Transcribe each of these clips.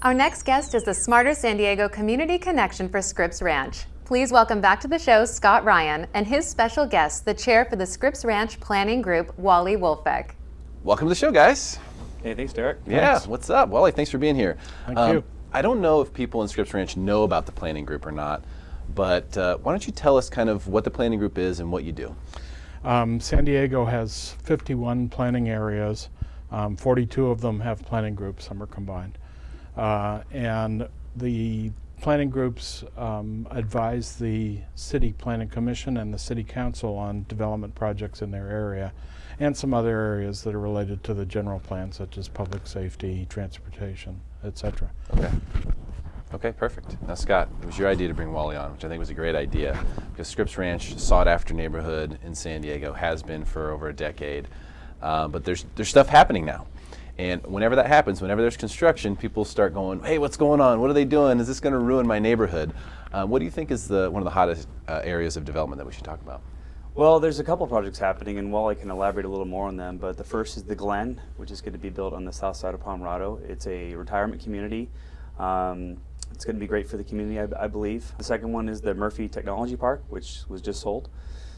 Our next guest is the Smarter San Diego Community Connection for Scripps Ranch. Please welcome back to the show Scott Ryan and his special guest, the chair for the Scripps Ranch Planning Group, Wally Wulfeck. Welcome to the show, guys. Hey, thanks, Derek. Yeah, Thanks. What's up? Wally, thanks for being here. Thank you. I don't know if people in Scripps Ranch know about the planning group or not, but why don't you tell us kind of what the planning group is and what you do? San Diego has 51 planning areas. 42 of them have planning groups, some are combined. And the planning groups advise the City Planning Commission and the City Council on development projects in their area and some other areas that are related to the general plan, such as public safety, transportation, etc. Okay, perfect. Now, Scott, it was your idea to bring Wally on, which I think was a great idea, because Scripps Ranch, sought-after neighborhood in San Diego, has been for over a decade. But there's stuff happening now. And whenever that happens, whenever there's construction, people start going, hey, what's going on? What are they doing? Is this going to ruin my neighborhood? What do you think is one of the hottest areas of development that we should talk about? Well, there's a couple projects happening, and Wally can elaborate a little more on them, but the first is the Glen, which is going to be built on the south side of Pomerado. It's a retirement community. It's going to be great for the community, I believe. The second one is the Murphy Technology Park, which was just sold.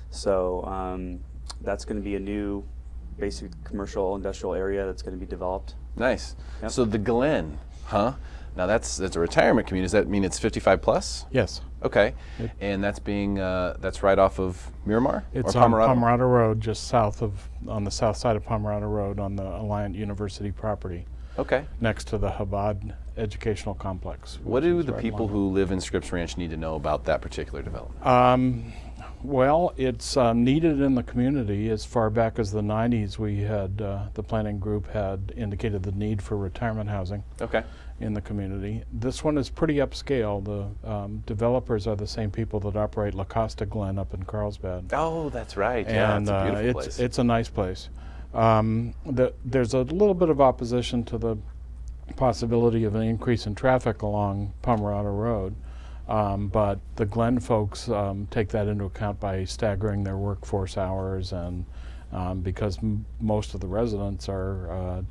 So that's going to be a new basic commercial industrial area that's going to be developed. Nice. Yep. So the Glen, huh? Now that's a retirement community. Does that mean it's 55 plus? Yes. Okay. And that's being that's right off of Miramar? It's or on Pomerado? Pomerado Road, just on the south side of Pomerado Road on the Alliant University property. Okay. Next to the Chabad Educational Complex. What do the right people along who live in Scripps Ranch need to know about that particular development? Well, it's needed in the community. As far back as the 90s, we had, the planning group had indicated the need for retirement housing in the community. This one is pretty upscale. The developers are the same people that operate La Costa Glen up in Carlsbad. Oh, that's right. Yeah, And it's a beautiful place. it's a nice place. There's a little bit of opposition to the possibility of an increase in traffic along Pomerado Road. But the Glen folks take that into account by staggering their workforce hours, and because most of the residents are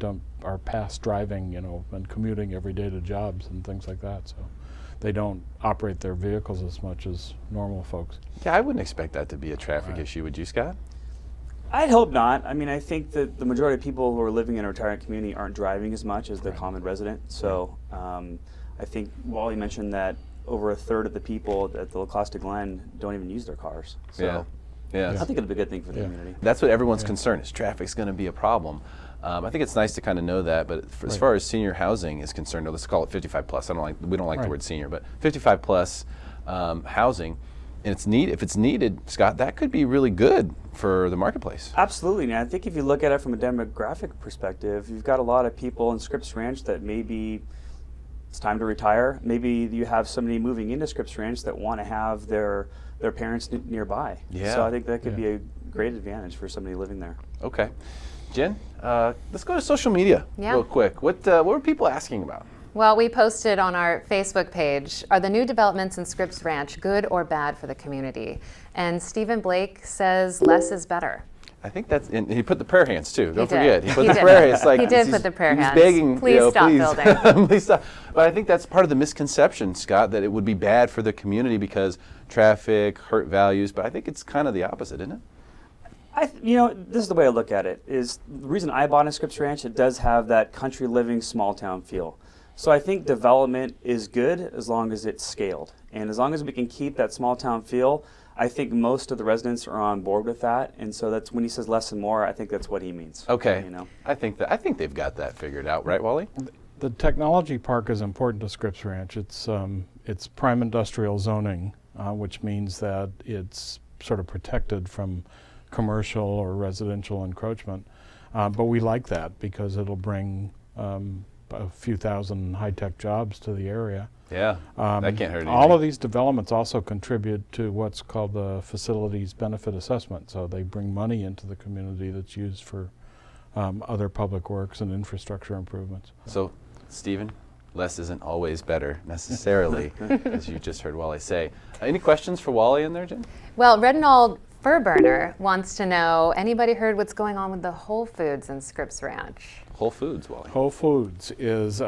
past driving, and commuting every day to jobs and things like that. So they don't operate their vehicles as much as normal folks. Yeah, I wouldn't expect that to be a traffic issue, would you, Scott? I'd hope not. I mean, I think that the majority of people who are living in a retirement community aren't driving as much as the common resident. So I think Wally mentioned that over a third of the people at the La Costa Glen don't even use their cars. So yeah. I think it'll be a good thing for the community. That's what everyone's concern is. Traffic's going to be a problem. I think it's nice to kind of know that, but as far as senior housing is concerned, let's call it 55 plus. We don't like the word senior, but 55 plus housing, and if it's needed, Scott, that could be really good for the marketplace. Absolutely, and I think if you look at it from a demographic perspective, you've got a lot of people in Scripps Ranch that maybe it's time to retire. Maybe you have somebody moving into Scripps Ranch that want to have their parents nearby. Yeah. So I think that could be a great advantage for somebody living there. Okay. Jen, let's go to social media real quick. What were people asking about? Well, we posted on our Facebook page, are the new developments in Scripps Ranch good or bad for the community? And Stephen Blake says less is better. I think and he put the prayer hands too. Don't did. forget. He put the prayer hands. He did put the prayer hands. He's begging, please stop building. Please stop. But I think that's part of the misconception, Scott, that it would be bad for the community because traffic, hurt values. But I think it's kind of the opposite, isn't it? This is the way I look at it. Is the reason I bought in Scripps Ranch, it does have that country living, small town feel. So I think development is good as long as it's scaled. And as long as we can keep that small town feel, I think most of the residents are on board with that. And so that's when he says less and more, I think that's what he means. Okay. I think they've got that figured out, right, Wally? The technology park is important to Scripps Ranch. It's prime industrial zoning, which means that it's sort of protected from commercial or residential encroachment. But we like that because it'll bring a few thousand high-tech jobs to the area. Yeah, that can't hurt anything. All of these developments also contribute to what's called the Facilities Benefit Assessment. So they bring money into the community that's used for other public works and infrastructure improvements. So, Stephen, less isn't always better necessarily, as you just heard Wally say. Any questions for Wally in there, Jen? Well, Retinald Fur Burner wants to know, anybody heard what's going on with the Whole Foods in Scripps Ranch? Whole Foods, Wally. Whole Foods is,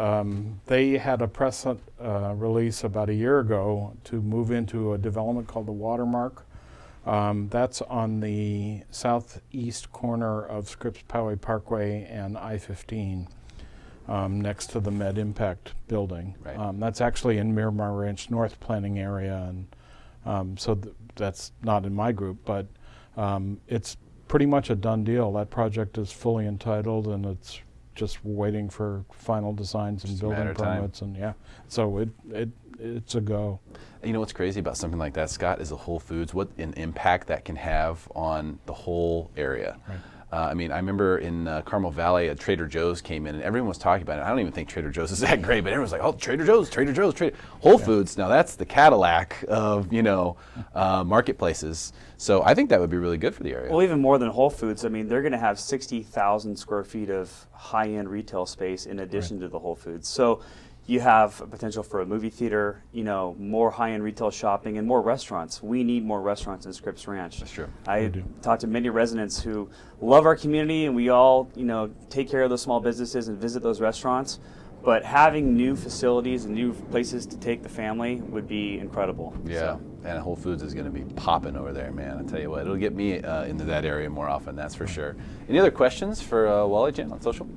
they had a press release about a year ago to move into a development called the Watermark. That's on the southeast corner of Scripps Poway Parkway and I-15, next to the Med Impact building. Right. That's actually in Miramar Ranch North planning area, and so that's not in my group, but it's pretty much a done deal. That project is fully entitled, and it's just waiting for final designs and Just a matter building of time. permits, and yeah, so it's a go. You know what's crazy about something like that, Scott, is a Whole Foods, what an impact that can have on the whole area. Right. I mean, I remember in Carmel Valley, a Trader Joe's came in, and everyone was talking about it. I don't even think Trader Joe's is that great, but everyone's like, oh, Trader Joe's. Whole Foods, now that's the Cadillac of, marketplaces. So I think that would be really good for the area. Well, even more than Whole Foods, I mean, they're going to have 60,000 square feet of high-end retail space in addition to the Whole Foods. So you have a potential for a movie theater, more high-end retail shopping, and more restaurants. We need more restaurants in Scripps Ranch. That's true. I talked to many residents who love our community, and we all, take care of those small businesses and visit those restaurants. But having new facilities and new places to take the family would be incredible. Yeah, So. and Whole Foods is going to be popping over there, man. I tell you what, it'll get me into that area more often, that's for sure. Any other questions for Wally Jan on social?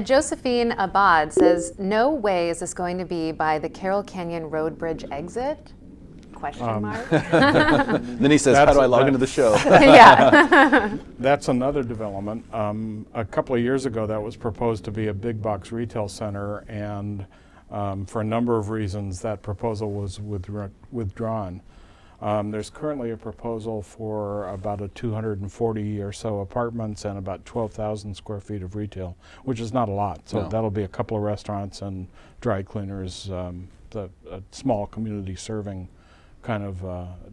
Josephine Abad says, no way is this going to be by the Carroll Canyon Road Bridge exit? Question mark. Then he says, how do I log into the show? Yeah. That's another development. A couple of years ago, that was proposed to be a big box retail center, and for a number of reasons, that proposal was withdrawn. There's currently a proposal for about a 240 or so apartments and about 12,000 square feet of retail, which is not a lot. So No. that'll be a couple of restaurants and dry cleaners, a small community serving kind of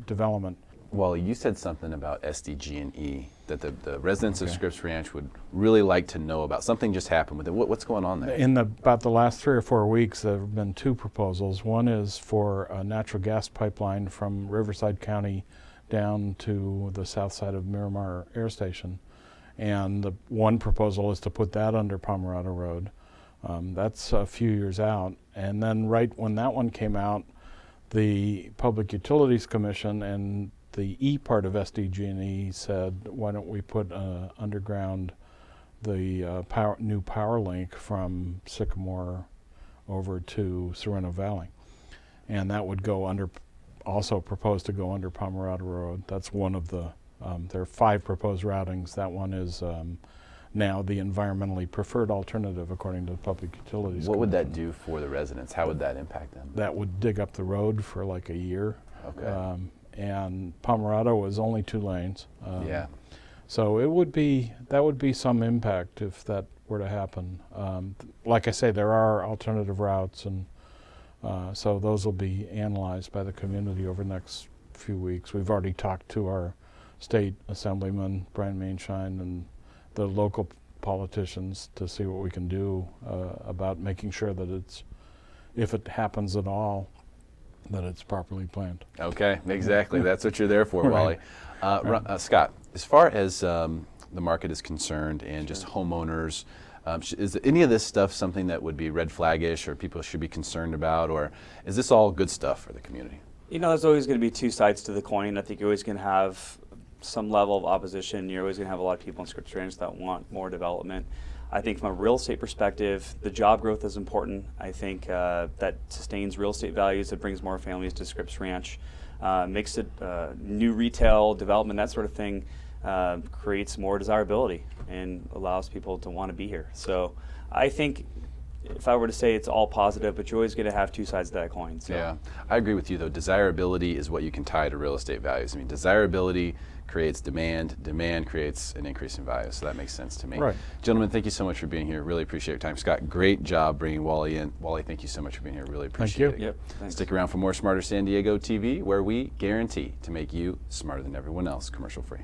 development. Wally, you said something about SDG&E that the residents of Scripps Ranch would really like to know about. Something just happened with it. What's going on there? In about the last 3 or 4 weeks, there have been 2 proposals. One is for a natural gas pipeline from Riverside County down to the south side of Miramar Air Station. And the one proposal is to put that under Pomerado Road. That's a few years out. And then right when that one came out, the Public Utilities Commission and the E part of SDG&E said, why don't we put underground the new power link from Sycamore over to Sereno Valley. And that would go under, also proposed to go under Pomerado Road. That's one of the, there are 5 proposed routings. That one is now the environmentally preferred alternative according to the Public Utilities What would that Commission. do for the residents? How would that impact them? That would dig up the road for like a year. Okay. And Pomerado was only 2 lanes. Yeah. So that would be some impact if that were to happen. Like I say, there are alternative routes, and so those will be analyzed by the community over the next few weeks. We've already talked to our state assemblyman, Brian Mainshine, and the local politicians to see what we can do about making sure that if it happens at all, that it's properly planned. Okay, exactly. That's what you're there for, Right. Wally. Scott, as far as the market is concerned and just homeowners, is any of this stuff something that would be red flaggish or people should be concerned about, or is this all good stuff for the community? There's always going to be 2 sides to the coin. I think you're always going to have some level of opposition. You're always going to have a lot of people in Scripps Ranch that want more development. I think from a real estate perspective, the job growth is important. I think that sustains real estate values. It brings more families to Scripps Ranch, makes it new retail development, that sort of thing, creates more desirability and allows people to want to be here. So I think if I were to say it's all positive, but you're always going to have 2 sides to that coin. So. Yeah, I agree with you though. Desirability is what you can tie to real estate values. I mean, desirability creates demand, demand creates an increase in value, so that makes sense to me. Right. Gentlemen, thank you so much for being here. Really appreciate your time. Scott, great job bringing Wally in. Wally, thank you so much for being here. Really appreciate it. Yep, thanks. Stick around for more Smarter San Diego TV, where we guarantee to make you smarter than everyone else, commercial free.